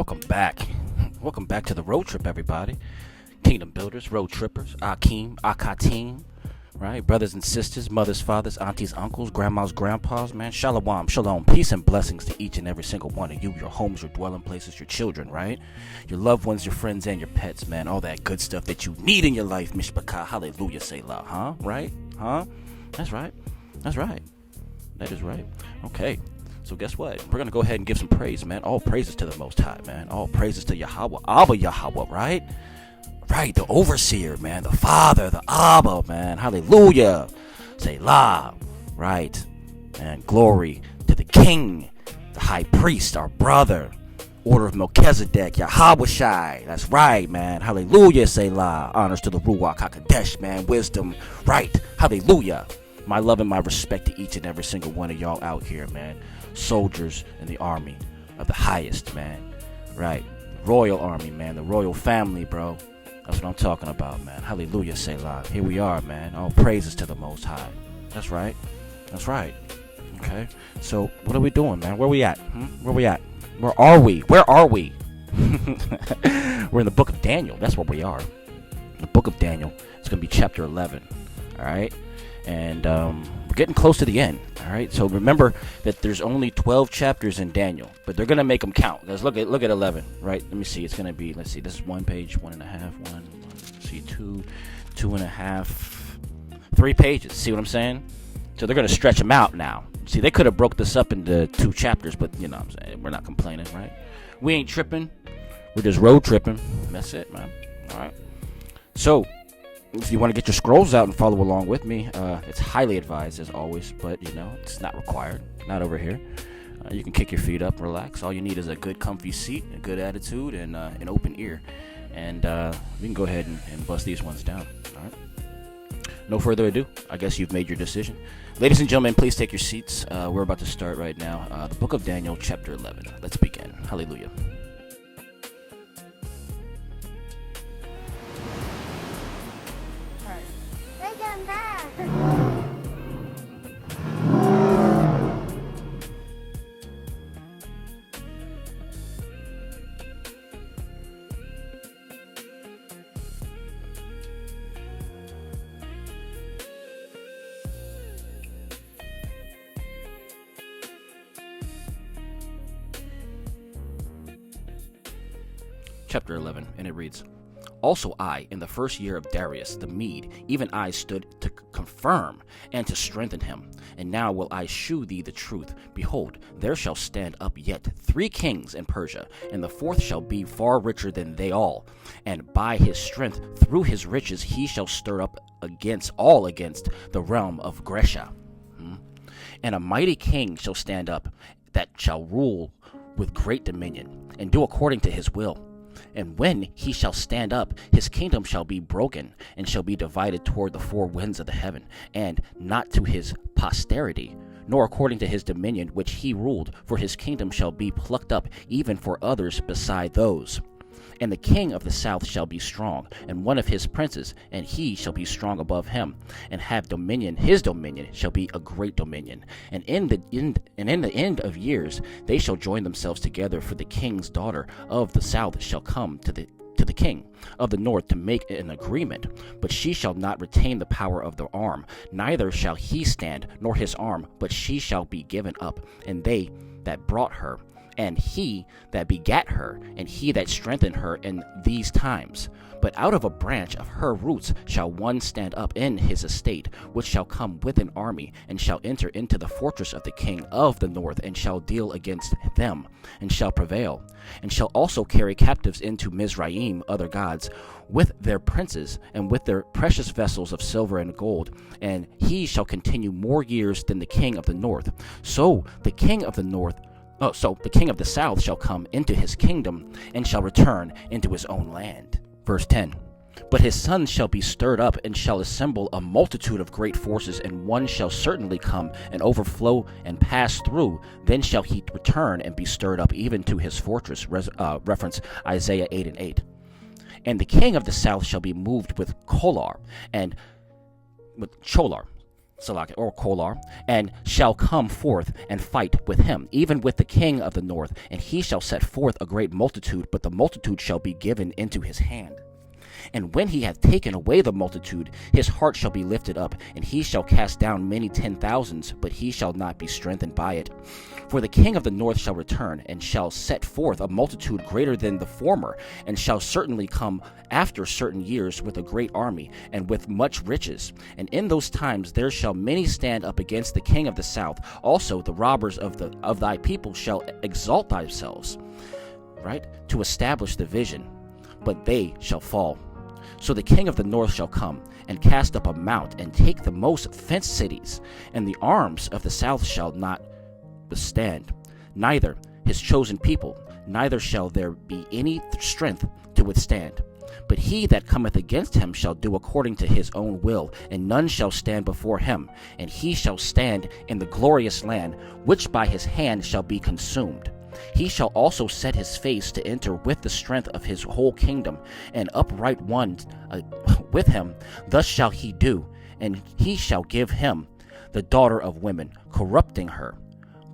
Welcome back. Welcome back to the road trip, everybody. Kingdom builders, road trippers, Akeem, Akatim, right? Brothers and sisters, mothers, fathers, aunties, uncles, grandmas, grandpas, man. Shalom, shalom. Peace and blessings to each and every single one of you, your homes, your dwelling places, your children, right? Your loved ones, your friends, and your pets, man. All that good stuff that you need in your life, Mishpachah, hallelujah, Selah, huh? Right? Huh? That's right. That's right. That is right. Okay. So guess what? We're going to go ahead and give some praise, man. All praises to the Most High, man. All praises to Yahweh. Abba Yahweh, right? Right, the overseer, man. The Father, the Abba, man. Hallelujah. Selah. Right. And glory to the King, the High Priest, our brother. Order of Melchizedek, Yahweh Shai. That's right, man. Hallelujah, Selah. Honors to the Ruach HaKodesh, man. Wisdom. Right. Hallelujah. My love and my respect to each and every single one of y'all out here, man. Soldiers in the army of the highest, man. Right. Royal army, man. The royal family, bro. That's what I'm talking about, man. Hallelujah, Selah. Here we are, man. All praises to the Most High. That's right. That's right. Okay. So, what are we doing, man? Where we at? Where we at? Where are we? Where are we? We're in the book of Daniel. That's where we are. The book of Daniel. It's going to be chapter 11. All right. And we're getting close to the end. All right. So remember that there's only 12 chapters in Daniel, but they're gonna make them count. Let's look at 11. Right. Let me see. It's gonna be. Let's see. This is one page, one and a half. See, two and a half, 3 pages. See what I'm saying? So they're gonna stretch them out now. See, they could have broke this up into 2 chapters, but you know what I'm saying, we're not complaining, right? We ain't tripping. We're just road tripping. That's it, man. All right. So, if you want to get your scrolls out and follow along with me, it's highly advised as always, but you know, it's not required. Not over here. You can kick your feet up, relax. All you need is a good comfy seat, a good attitude, and an open ear. And we can go ahead and bust these ones down. All right. No further ado, I guess you've made your decision. Ladies and gentlemen, please take your seats. We're about to start right now. The book of Daniel, chapter 11. Let's begin. Hallelujah. Chapter 11, and it reads, Also I, in the first year of Darius the Mede, even I stood to confirm and to strengthen him. And now will I shew thee the truth. Behold, there shall stand up yet 3 kings in Persia, and the 4th shall be far richer than they all. And by his strength, through his riches, he shall stir up against the realm of Grecia. And a mighty king shall stand up, that shall rule with great dominion, and do according to his will. And when he shall stand up, his kingdom shall be broken, and shall be divided toward the 4 winds of the heaven, and not to his posterity, nor according to his dominion which he ruled, for his kingdom shall be plucked up, even for others beside those. And the king of the south shall be strong, and one of his princes, and he shall be strong above him, and have dominion. His dominion shall be a great dominion. And in the end of years they shall join themselves together, for the king's daughter of the south shall come to the king of the north to make an agreement, but she shall not retain the power of the arm, neither shall he stand, nor his arm, but she shall be given up, and they that brought her, and he that begat her, and he that strengthened her in these times. But out of a branch of her roots shall one stand up in his estate, which shall come with an army, and shall enter into the fortress of the king of the north, and shall deal against them, and shall prevail, and shall also carry captives into Mizraim other gods, with their princes, and with their precious vessels of silver and gold, and he shall continue more years than the king of the north. So the king of the south shall come into his kingdom, and shall return into his own land. Verse 10. But his sons shall be stirred up, and shall assemble a multitude of great forces, and one shall certainly come, and overflow, and pass through. Then shall he return, and be stirred up, even to his fortress. Reference Isaiah 8:8. And the king of the south shall be moved with Cholar, and with Cholar. Salak or Kolar, and shall come forth and fight with him, even with the king of the north, and he shall set forth a great multitude, but the multitude shall be given into his hand. And when he hath taken away the multitude, his heart shall be lifted up, and he shall cast down many 10,000s, but he shall not be strengthened by it. For the king of the north shall return, and shall set forth a multitude greater than the former, and shall certainly come after certain years with a great army, and with much riches. And in those times there shall many stand up against the king of the south. Also the robbers of thy people shall exalt themselves, right, to establish the vision, but they shall fall. So the king of the north shall come, and cast up a mount, and take the most fenced cities, and the arms of the south shall not withstand, neither his chosen people, neither shall there be any strength to withstand. But he that cometh against him shall do according to his own will, and none shall stand before him, and he shall stand in the glorious land, which by his hand shall be consumed. He shall also set his face to enter with the strength of his whole kingdom, and upright one with him. Thus shall he do, and he shall give him the daughter of women, corrupting her.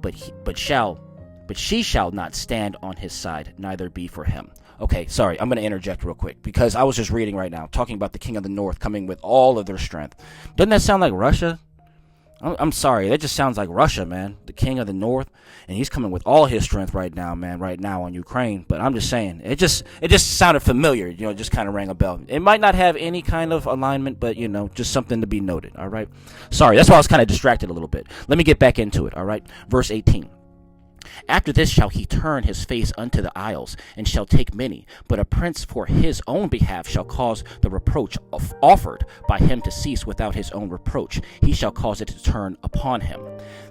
But she shall not stand on his side, neither be for him. Okay, sorry, I'm going to interject real quick, because I was just reading right now, talking about the king of the north coming with all of their strength. Doesn't that sound like Russia? I'm sorry, that just sounds like Russia, man. The king of the north, and he's coming with all his strength right now, man, right now on Ukraine. But I'm just saying, it just sounded familiar, it just kind of rang a bell. It might not have any kind of alignment, but, just something to be noted, all right? Sorry, that's why I was kind of distracted a little bit. Let me get back into it, all right? Verse 18. After this shall he turn his face unto the isles, and shall take many. But a prince for his own behalf shall cause the reproach offered by him to cease without his own reproach. He shall cause it to turn upon him.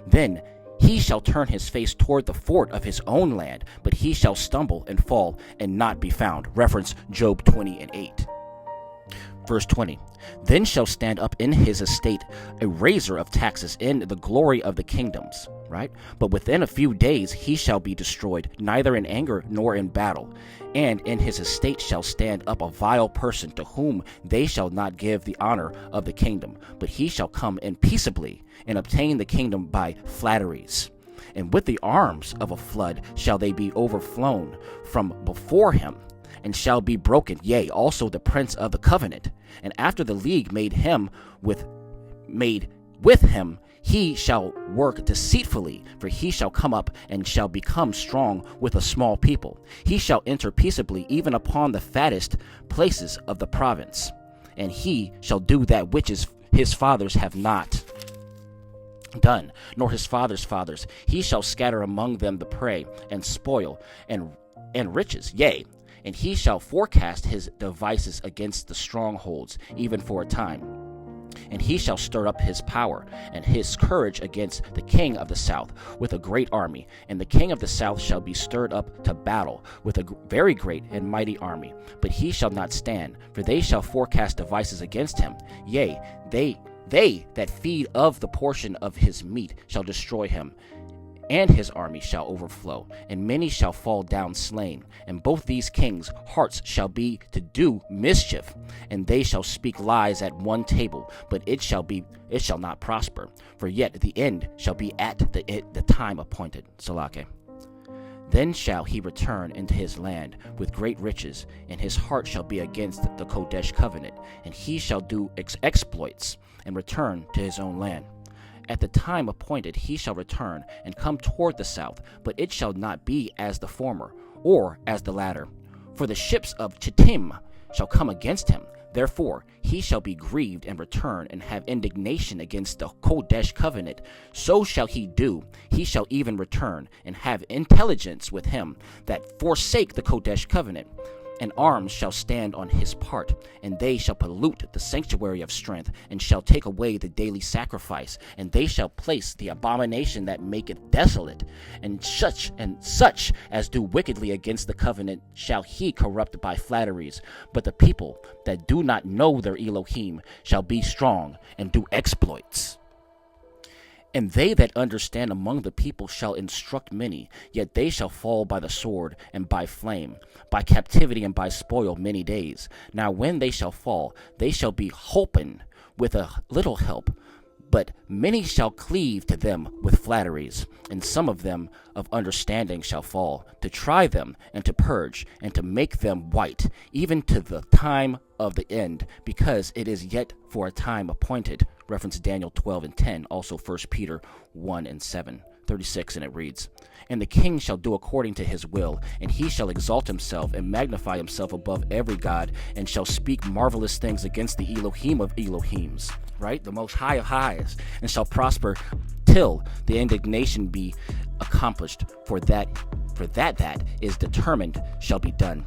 Then he shall turn his face toward the fort of his own land, but he shall stumble and fall and not be found. Reference Job 20:8. Verse 20. Then shall stand up in his estate a raiser of taxes in the glory of the kingdoms, right? But within a few days he shall be destroyed, neither in anger nor in battle. And in his estate shall stand up a vile person, to whom they shall not give the honor of the kingdom, but he shall come in peaceably and obtain the kingdom by flatteries. And with the arms of a flood shall they be overflown from before him, and shall be broken, yea, also the prince of the covenant. And after the league made with him, he shall work deceitfully, for he shall come up and shall become strong with a small people. He shall enter peaceably even upon the fattest places of the province, and he shall do that which his fathers have not done, nor his fathers' fathers. He shall scatter among them the prey, and spoil, and riches, yea, and he shall forecast his devices against the strongholds, even for a time. And he shall stir up his power and his courage against the king of the south with a great army. And the king of the south shall be stirred up to battle with a very great and mighty army. But he shall not stand, for they shall forecast devices against him. Yea, they that feed of the portion of his meat shall destroy him, and his army shall overflow, and many shall fall down slain. And both these kings' hearts shall be to do mischief, and they shall speak lies at one table, but it shall not prosper. For yet the end shall be at the time appointed. Salake. Then shall he return into his land with great riches, and his heart shall be against the Kodesh covenant, and he shall do exploits, and return to his own land. At the time appointed he shall return and come toward the south, but it shall not be as the former, or as the latter. For the ships of Chittim shall come against him. Therefore he shall be grieved and return and have indignation against the Kodesh covenant. So shall he do. He shall even return and have intelligence with him that forsake the Kodesh covenant. And arms shall stand on his part, and they shall pollute the sanctuary of strength, and shall take away the daily sacrifice, and they shall place the abomination that maketh desolate, and such as do wickedly against the covenant shall he corrupt by flatteries. But the people that do not know their Elohim shall be strong and do exploits. And they that understand among the people shall instruct many, yet they shall fall by the sword and by flame, by captivity and by spoil many days. Now when they shall fall, they shall be holpen with a little help, But many shall cleave to them with flatteries, and some of them of understanding shall fall, to try them, and to purge, and to make them white, even to the time of the end, because it is yet for a time appointed. Reference Daniel 12:10, also 1 Peter 1:7-36, and it reads, And the king shall do according to his will, and he shall exalt himself and magnify himself above every god, and shall speak marvelous things against the Elohim of Elohims, right? The most high of highs, and shall prosper till the indignation be accomplished, for that is determined shall be done.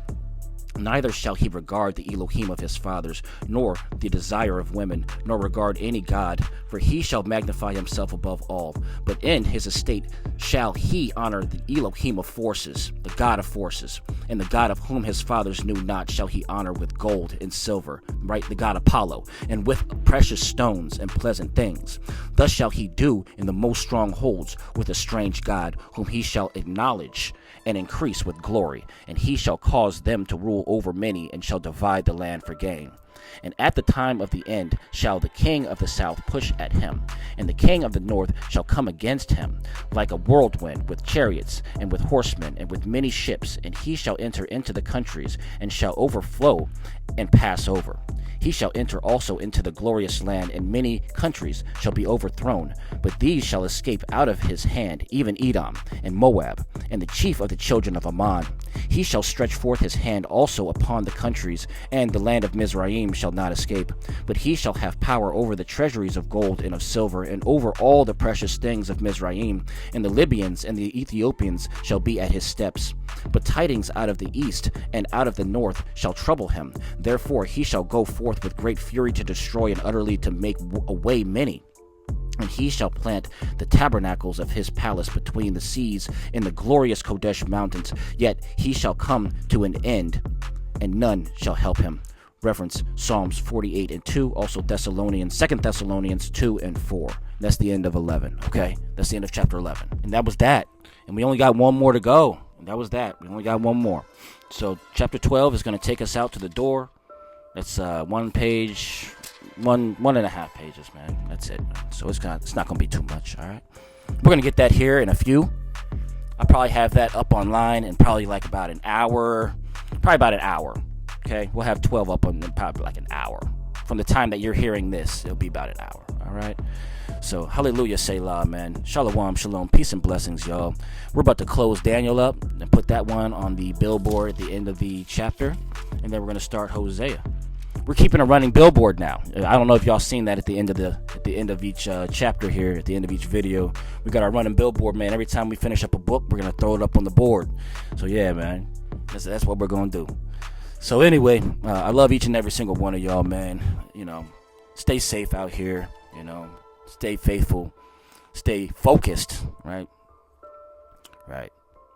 Neither shall he regard the Elohim of his fathers, nor the desire of women, nor regard any god, for he shall magnify himself above all. But in his estate shall he honor the Elohim of forces, the God of forces, and the God of whom his fathers knew not shall he honor with gold and silver, right? The God Apollo, and with precious stones and pleasant things. Thus shall he do in the most strongholds with a strange God, whom he shall acknowledge and increase with glory, and he shall cause them to rule over many, and shall divide the land for gain. And at the time of the end shall the king of the south push at him, and the king of the north shall come against him, like a whirlwind, with chariots, and with horsemen, and with many ships, and he shall enter into the countries, and shall overflow and pass over. He shall enter also into the glorious land, and many countries shall be overthrown. But these shall escape out of his hand, even Edom, and Moab, and the chief of the children of Ammon. He shall stretch forth his hand also upon the countries, and the land of Mizraim shall not escape. But he shall have power over the treasuries of gold and of silver, and over all the precious things of Mizraim. And the Libyans and the Ethiopians shall be at his steps. But tidings out of the east and out of the north shall trouble him. Therefore he shall go forth with great fury to destroy and utterly to make away many. And he shall plant the tabernacles of his palace between the seas in the glorious Kodesh mountains. Yet he shall come to an end, and none shall help him. Reference Psalms 48:2, also 2 Thessalonians 2:4. That's the end of 11. Okay, that's the end of chapter 11, and that was that. And we only got one more to go. And that was that. We only got one more. So chapter 12 is going to take us out to the door. That's one page, one and a half pages, man. That's it. So it's not going to be too much. All right, we're going to get that here in a few. I'll probably have that up online in probably like about an hour. Okay, we'll have 12 up on probably like an hour. From the time that you're hearing this, it'll be about an hour. All right. So, hallelujah, Selah, man. Shalom, shalom, peace and blessings, y'all. We're about to close Daniel up and put that one on the billboard at the end of the chapter. And then we're going to start Hosea. We're keeping a running billboard now. I don't know if y'all seen that at the end of each chapter here, at the end of each video. We got our running billboard, man. Every time we finish up a book, we're going to throw it up on the board. So, yeah, man. That's what we're going to do. So, anyway, I love each and every single one of y'all, man. You know, stay safe out here, you know. Stay faithful. Stay focused, right? Right.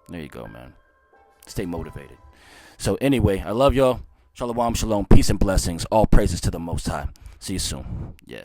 There you go, man. Stay motivated. So anyway, I love y'all. Shalom, shalom, peace and blessings. All praises to the Most High. See you soon. Yeah.